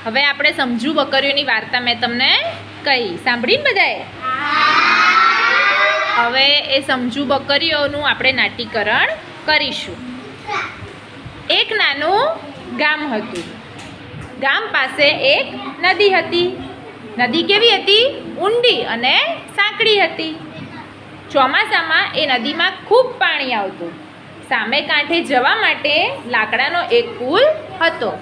હવે આપણે સમજુ બકરીઓની વાર્તા મેં તમને કહી, સાંભળીને બધાએ? હવે એ સમજુ બકરીઓનું આપણે નાટ્યકરણ કરીશું. એક નાનું ગામ હતું. ગામ પાસે એક નદી હતી. નદી કેવી હતી? ઊંડી અને સાંકડી હતી. ચોમાસામાં એ નદીમાં ખૂબ પાણી આવતું. સામે કાંઠે જવા માટે લાકડાનો એક પુલ હતો.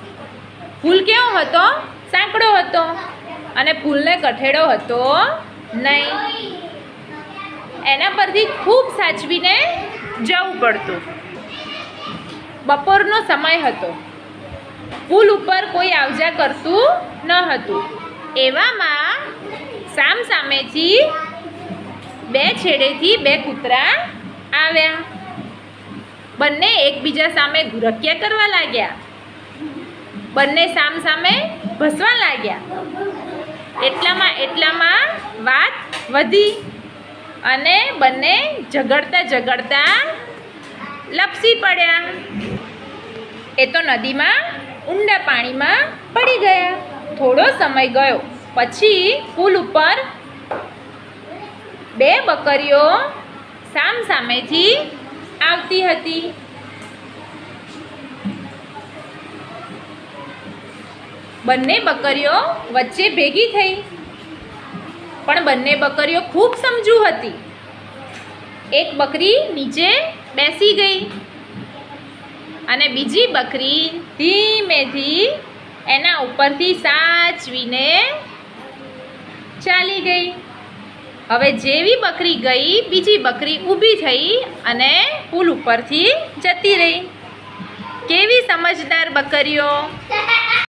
પુલ કેવો હતો? સાંકડો હતો અને પુલને કઠેડો હતો નહીં. એના પરથી ખૂબ સાચવીને જવું પડતું. બપોરનો સમય હતો. પુલ ઉપર કોઈ આવજા કરતું ન હતું. એવામાં સામેથી બે છેડેથી બે કૂતરા આવ્યા. બંને એકબીજા સામે ગુરક્યા કરવા લાગ્યા. બંને સામે ભસવા લાગ્યા. એટલામાં વાત વધી અને બંને ઝઘડતા લપસી પડ્યા. એ તો નદીમાં ઊંડા પાણીમાં પડી ગયા. થોડો સમય ગયો પછી પુલ ઉપર બે બકરીઓ સામેથી આવતી હતી. બંને બકરીઓ વચ્ચે ભેગી થઈ. પણ બંને બકરીઓ ખૂબ સમજુ હતી. એક બકરી નીચે બેસી ગઈ અને બીજી બકરી ધીમેથી એના ઉપરથી સાચવીને ચાલી ગઈ. હવે જેવી બકરી ગઈ, બીજી બકરી ઊભી થઈ અને પુલ ઉપરથી જતી રહી. કેવી સમજદાર બકરીઓ!